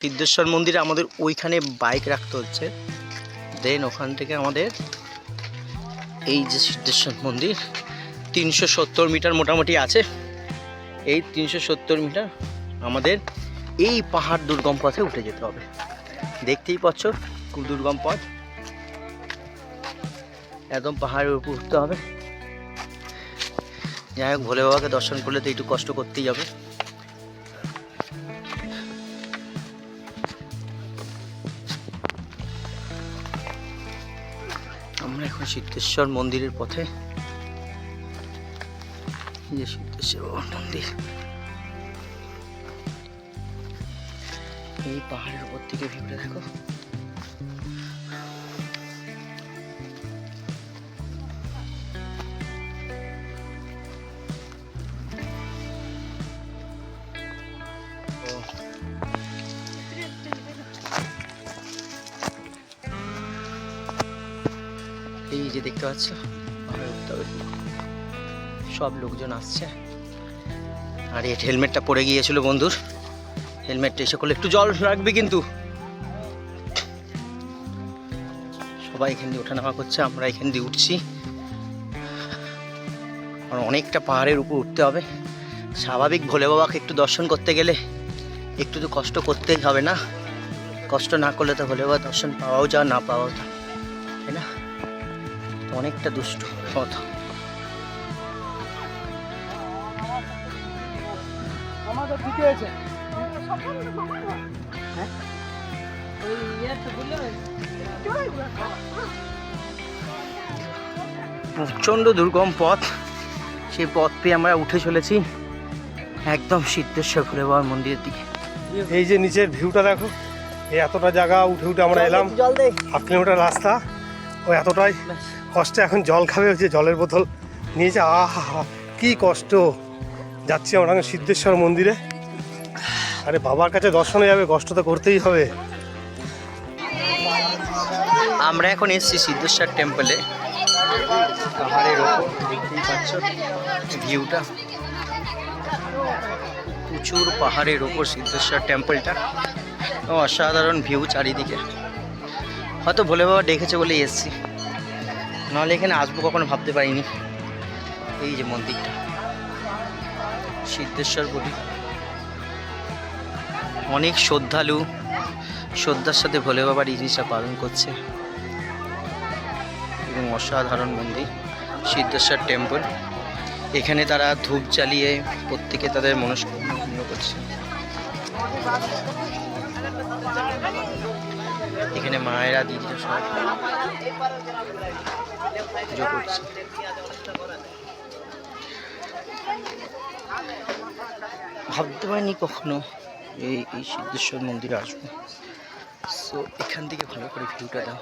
সিদ্ধেশ্বর মন্দিরে আমাদের ওইখানে বাইক রাখতে হচ্ছে, দেন ওখান থেকে আমাদের এই যে সিদ্ধেশ্বর মন্দির 370 মিটার মোটামুটি আছে। এই 370 মিটার আমাদের এই পাহাড় দুর্গম পথে উঠে যেতে হবে। দেখতেই পাচ্ছ খুব দুর্গম পথ, একদম পাহাড়ের উপর উঠতে হবে। যাই হোক, ভোলে বাবাকে দর্শন করলে তো একটু কষ্ট করতেই হবে। আমরা এখন সিদ্ধেশ্বর মন্দিরের পথে। যে সিদ্ধেশ্বর মন্দির এই পাহাড়ের উপর থেকে ভিউটা দেখো। এই যে দেখতে পাচ্ছ সব লোকজন আসছে। আর এই হেলমেটটা পড়ে গিয়েছিল বন্ধুর, হেলমেটটা এসে করলে একটু জল রাখবে কিন্তু। সবাই এখান দিয়ে ওঠানামা করছে, আমরা এখান দিয়ে উঠছি। আর অনেকটা পাহাড়ের উপর উঠতে হবে। স্বাভাবিক ভোলে বাবাকে একটু দর্শন করতে গেলে একটু তো কষ্ট করতেই হবে না? কষ্ট না করলে তো ভোলে বাবা দর্শন পাওয়াও যা না পাওয়াও যা, তাই না? অনেকটা দুষ্ট পথ। প্রচণ্ড দুর্গম পথ, সেই পথ পেয়ে আমরা উঠে চলেছি একদম সিদ্ধেশ্বর ভোলে বাবার মন্দিরের দিকে। এই যে নিচের ভিউটা দেখো, এই এতটা জায়গা উঠে উঠে আমরা এলাম, 1/2 কিলোমিটার রাস্তা। ও এতটাই কষ্টে এখন জল খাবে, হচ্ছে জলের বোতল নিয়েছে। আহা কি কষ্ট। যাচ্ছি আমরা এখন সিদ্ধেশ্বর মন্দিরে। আরে বাবার কাছে দর্শনে যাবে, কষ্ট তো করতেই হবে। আমরা এখন এসেছি সিদ্ধেশ্বর টেম্পলে, পাহাড়ের ওপর। দেখতেই পাচ্ছ ভিউটা, প্রচুর পাহাড়ের ওপর সিদ্ধেশ্বর টেম্পলটা। অসাধারণ ভিউ চারিদিকে। হয়তো ভোলে বাবা ডেকেছে বলে এসেছি, নাহলে এখানে আসবো কখনো ভাবতে পারিনি। এই যে মন্দিরটা সিদ্ধেশ্বর বলি, অনেক শ্রদ্ধালু শ্রদ্ধার সাথে ভোলে বাবার এই জিনিসটা পালন করছে। এবং অসাধারণ মন্দির সিদ্ধেশ্বর টেম্পল। এখানে তারা ধূপ জ্বালিয়ে প্রত্যেকে তাদের মনস্কামনা পূর্ণ করছে। এখানে মায়েরা দিদিরা সব পুজো করছে। ভাবতে পারিনি কখনো এই সিদ্ধেশ্বর মন্দিরে আসবো। সো এখান থেকে ভালো করে ভিউটা দাও।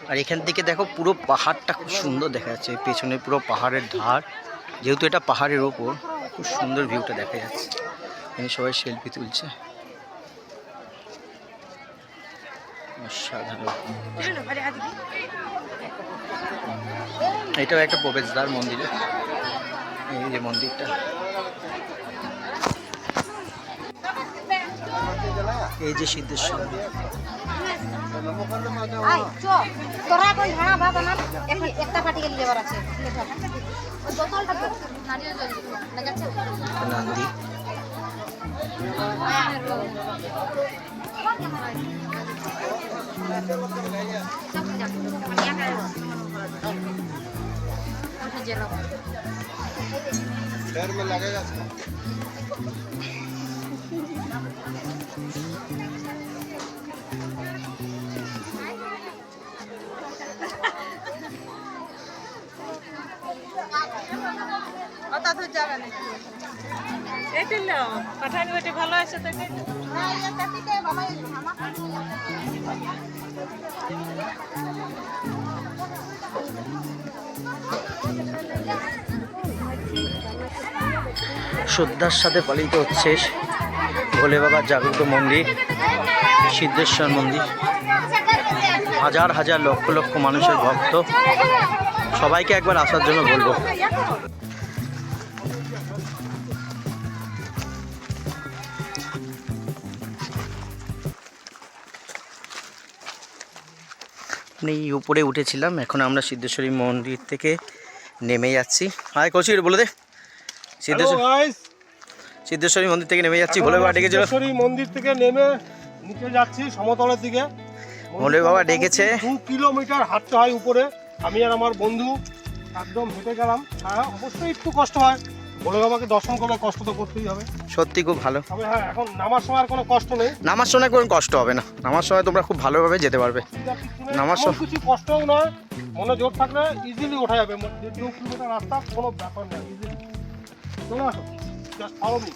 আর এখান থেকে দেখো পুরো পাহাড়টা খুব সুন্দর দেখা যাচ্ছে, পেছনে পুরো পাহাড়ের ধার। যেহেতু এটা পাহাড়ের ওপর, খুব সুন্দর ভিউটা দেখা যাচ্ছে। এখানে সবাই সেলফি তুলছে, অসাধারণ। এটাও একটা প্রবেশদ্বার মন্দিরে। এই যে মন্দিরটা, এই যে সিদ্ধেশ্বর। নান্দি पैर में लगेगा इसका। অত তো যাবে না। এইটা নাও, কাঠানি বেটি ভালো আছে তো। না এটা কাটিতে বাবা আমার শ্রদ্ধার সাথে পালিত হচ্ছে ভোলে বাবার জাগ্রত মন্দির সিদ্ধেশ্বর মন্দির। হাজার হাজার লক্ষ লক্ষ মানুষের ভক্ত সবাইকে একবার আসার জন্য বলবো। এই উপরে উঠেছিলাম, এখন আমরা সিদ্ধেশ্বরী মন্দির থেকে নেমে যাচ্ছি। হাই কৌশিক বলে দে। সিদ্ধেশ্বরী মন্দির থেকে নেমে যাচ্ছি। ভোলে বাবা ডেকেছিল, সিদ্ধেশ্বরী মন্দির থেকে নেমে নিচে যাচ্ছি সমতলের দিকে। ভোলে বাবা ডেকেছে। 2 কিলোমিটার হাঁটতে হয় উপরে, আমি আর আমার বন্ধু একদম হেঁটে গেলাম। হ্যাঁ অবশ্যই একটু কষ্ট হয়, ভোলে বাবাকে দর্শন করলে কষ্ট তো করতেই হবে। সত্যি খুব ভালো। তবে হ্যাঁ এখন নামার সময় আর কোনো কষ্ট নেই। নামার সময় কোনো কষ্ট হবে না, নামার সময় তোমরা খুব ভালোভাবে যেতে পারবে। নামার সময় কিছু কষ্টও নয়, মনে জোর থাকলে ইজিলি ওঠা যাবে। 2 কিলোমিটার রাস্তা কোনো ব্যাপার না, ইজিলি চলে আসো, জাস্ট ফলো মি।